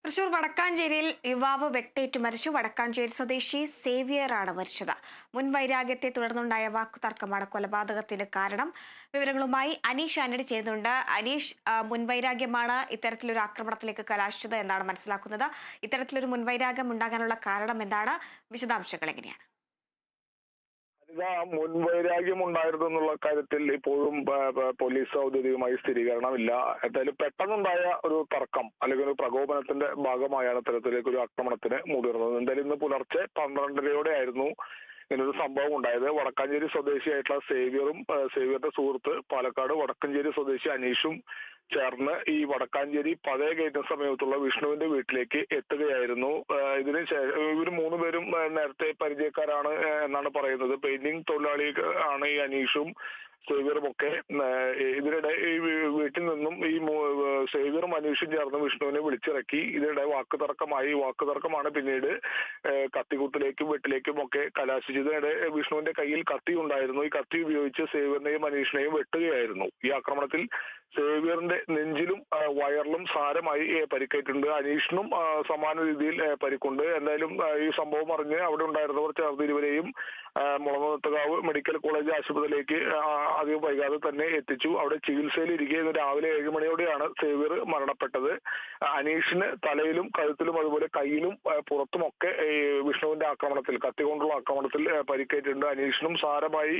തൃശൂർ വടക്കാഞ്ചേരിയിൽ യുവാവ് വെട്ടേറ്റു മരിച്ചു. വടക്കാഞ്ചേരി സ്വദേശി സേവ്യറാണ് മരിച്ചത്. മുൻ വൈരാഗ്യത്തെ തുടർന്നുണ്ടായ വാക്കുതർക്കമാണ് കൊലപാതകത്തിന് കാരണം. വിവരങ്ങളുമായി അനീഷ് ആന്റണി ചേരുന്നുണ്ട്. അനീഷ്, മുൻവൈരാഗ്യമാണ് ഇത്തരത്തിലൊരു ആക്രമണത്തിലേക്ക് കലാശിച്ചത് എന്നാണ് മനസ്സിലാക്കുന്നത്. ഇത്തരത്തിലൊരു മുൻവൈരാഗ്യം ഉണ്ടാകാനുള്ള കാരണം എന്താണ്? വിശദാംശങ്ങൾ എങ്ങനെയാണ്? മുൻവൈരാഗ്യം ഉണ്ടായിരുന്നു എന്നുള്ള കാര്യത്തിൽ ഇപ്പോഴും പോലീസ് ഔദ്യോഗികമായി സ്ഥിരീകരണമില്ല. എന്തായാലും പെട്ടെന്നുണ്ടായ ഒരു തർക്കം അല്ലെങ്കിൽ ഒരു പ്രകോപനത്തിന്റെ ഭാഗമായാണ് ഇത്തരത്തിലേക്ക് ഒരു ആക്രമണത്തിന് മുതിർന്നത്. എന്തായാലും ഇന്ന് പുലർച്ചെ 12:30 ആയിരുന്നു ഇങ്ങനൊരു സംഭവം ഉണ്ടായത്. വടക്കാഞ്ചേരി സ്വദേശിയായിട്ടുള്ള സേവ്യറുടെ സുഹൃത്ത് പാലക്കാട് വടക്കഞ്ചേരി സ്വദേശി അനീഷും ചേർന്ന് ഈ വടക്കാഞ്ചേരി പഴയ ഗേറ്റിന് സമീപത്തുള്ള വിഷ്ണുവിന്റെ വീട്ടിലേക്ക് എത്തുകയായിരുന്നു. ഇതിന് ശേഷം ഇവർ 3 പേരും നേരത്തെ പരിചയക്കാരാണ് എന്നാണ് പറയുന്നത്. പെയിന്റിംഗ് തൊഴിലാളി ആണ് ഈ അനീഷും സേവ്യറും ഒക്കെ. ഇതിനിടെ ഈ വീട്ടിൽ നിന്നും ഈ സേവ്യറും അനീഷും ചേർന്ന് വിഷ്ണുവിനെ വിളിച്ചിറക്കി. ഇതിനിടെ വാക്കുതർക്കമാണ് പിന്നീട് കത്തിക്കുത്തിലേക്കും വെട്ടിലേക്കും ഒക്കെ കലാശിച്ചത്. ഇതിനിടെ വിഷ്ണുവിന്റെ കയ്യിൽ കത്തി ഉണ്ടായിരുന്നു. ഈ കത്തി ഉപയോഗിച്ച് സേവ്യറിനെയും അനീഷിനെയും വെട്ടുകയായിരുന്നു. ഈ ആക്രമണത്തിൽ സേവ്യറിന്റെ നെഞ്ചിലും വയറിലും സാരമായി പരിക്കേറ്റിട്ടുണ്ട്. അനീഷിനും സമാന രീതിയിൽ പരിക്കുണ്ട്. എന്തായാലും ഈ സംഭവം അറിഞ്ഞ് അവിടെ ഉണ്ടായിരുന്നവർ ചേർന്ന് ഇരുവരെയും മുളങ്ങത്തുകാവ് മെഡിക്കൽ കോളേജ് ആശുപത്രിയിലേക്ക് അധികം വൈകാതെ തന്നെ എത്തിച്ചു. അവിടെ ചികിത്സയിലിരിക്കെ ഇന്ന് രാവിലെ 7 മണിയോടെയാണ് സേവ്യർ മരണപ്പെട്ടത്. അനീഷിന് തലയിലും കഴുത്തിലും അതുപോലെ കയ്യിലും പുറത്തുമൊക്കെ വിഷ്ണുവിന്റെ ആക്രമണത്തിൽ, കത്തി കൊണ്ടുള്ള ആക്രമണത്തിൽ പരിക്കേറ്റിട്ടുണ്ട്. അനീഷിനും സാരമായി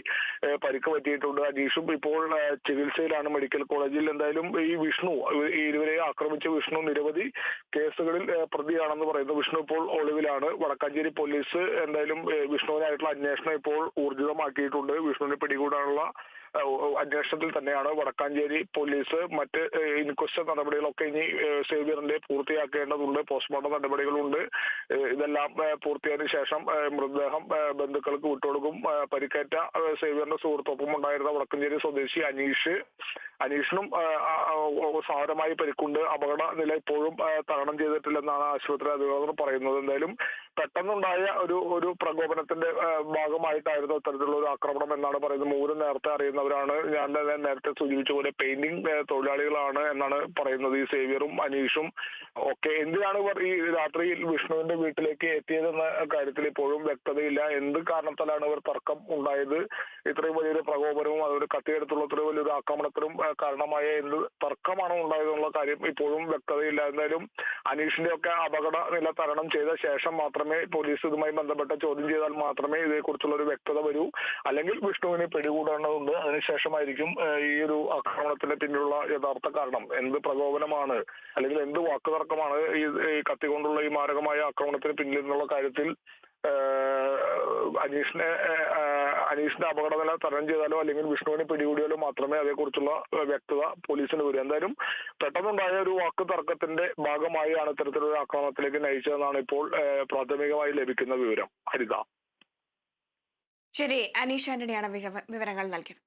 പരിക്ക് പറ്റിയിട്ടുണ്ട്. അനീഷും ഇപ്പോൾ ചികിത്സയിലാണ് മെഡിക്കൽ കോളേജിൽ. എന്തായാലും ഈ ഇരുവരെ ആക്രമിച്ച വിഷ്ണു നിരവധി കേസുകളിൽ പ്രതിയാണെന്ന് പറയുന്നു. വിഷ്ണു ഇപ്പോൾ ഒളിവിലാണ്. വടക്കാഞ്ചേരി പോലീസ് എന്തായാലും വിഷ്ണുവിനായിട്ടുള്ള അന്വേഷണം ഇപ്പോൾ ഊർജിതമാക്കിയിട്ടുണ്ട്. വിഷ്ണുവിനെ പിടികൂടാനുള്ള അന്വേഷണത്തിൽ തന്നെയാണ് വടക്കാഞ്ചേരി പോലീസ്. മറ്റ് ഇൻക്വസ്റ്റ് നടപടികളൊക്കെ ഇനി സേവ്യറിന്റെ പൂർത്തിയാക്കേണ്ടതുണ്ട്. പോസ്റ്റ്മോർട്ടം നടപടികളുണ്ട്. ഇതെല്ലാം പൂർത്തിയായതിനു ശേഷം മൃതദേഹം ബന്ധുക്കൾക്ക് വിട്ടുകൊടുക്കും. പരിക്കേറ്റ സേവ്യറിന്റെ സുഹൃത്തൊപ്പം ഉണ്ടായിരുന്ന വടക്കാഞ്ചേരി സ്വദേശി അനീഷിനും സാരമായി പരിക്കുണ്ട്. അപകട നില ഇപ്പോഴും തരണം ചെയ്തിട്ടില്ലെന്നാണ് ആശുപത്രി അധികൃതർ പറയുന്നത്. എന്തായാലും പെട്ടെന്നുണ്ടായ ഒരു പ്രകോപനത്തിന്റെ ഭാഗമായിട്ടായിരുന്നു ഇത്തരത്തിലുള്ള ഒരു ആക്രമണം എന്നാണ് പറയുന്നത്. മൂവരും നേരത്തെ അറിയുന്നവരാണ്. ഞാൻ നേരത്തെ സൂചിപ്പിച്ച പോലെ പെയിന്റിംഗ് തൊഴിലാളികളാണ് എന്നാണ് പറയുന്നത്. ഈ സേവ്യറും അനീഷും ഒക്കെ എന്തിനാണ് ഇവർ ഈ രാത്രിയിൽ വിഷ്ണുവിന്റെ വീട്ടിലേക്ക് എത്തിയതെന്ന കാര്യത്തിൽ ഇപ്പോഴും വ്യക്തതയില്ല. എന്ത് കാരണത്താലാണ് ഇവർ തർക്കം ഉണ്ടായത്? ഇത്രയും വലിയൊരു പ്രകോപനവും അതുപോലെ കത്തിയെടുത്തുള്ള ഇത്രയും വലിയൊരു ആക്രമണത്തിനും കാരണമായ എന്ത് തർക്കമാണോ ഉണ്ടായതെന്നുള്ള കാര്യം ഇപ്പോഴും വ്യക്തതയില്ല. എന്തായാലും അനീഷിന്റെ ഒക്കെ അപകട നില തരണം ചെയ്ത ശേഷം മാത്രമേ പോലീസ് ഇതുമായി ബന്ധപ്പെട്ട ചോദ്യം ചെയ്താൽ മാത്രമേ ഇതേക്കുറിച്ചുള്ള ഒരു വ്യക്തത വരൂ. അല്ലെങ്കിൽ വിഷ്ണുവിനെ പിടികൂടേണ്ടതുണ്ട്. അതിനുശേഷമായിരിക്കും ഈ ഒരു ആക്രമണത്തിന് പിന്നിലുള്ള യഥാർത്ഥ കാരണം, എന്ത് പ്രകോപനമാണ് അല്ലെങ്കിൽ എന്ത് വാക്കുതർക്കമാണ് ഈ കത്തി കൊണ്ടുള്ള ഈ മാരകമായ ആക്രമണത്തിന് പിന്നിൽ എന്നുള്ള കാര്യത്തിൽ അനീഷിന്റെ അപകടനില തരണം ചെയ്താലോ അല്ലെങ്കിൽ വിഷ്ണുവിനെ പിടികൂടിയാലോ മാത്രമേ അതേക്കുറിച്ചുള്ള വ്യക്തത പോലീസിന് വരൂ. എന്തായാലും പെട്ടെന്നുണ്ടായ ഒരു വാക്ക് തർക്കത്തിന്റെ ഭാഗമായാണ് ഇത്തരത്തിലൊരു ആക്രമണത്തിലേക്ക് നയിച്ചതെന്നാണ് ഇപ്പോൾ പ്രാഥമികമായി ലഭിക്കുന്ന വിവരം. ഹരിത. ശരി, അനീഷ് ആന്റണിയാണ് വിവരങ്ങൾ നൽകിയത്.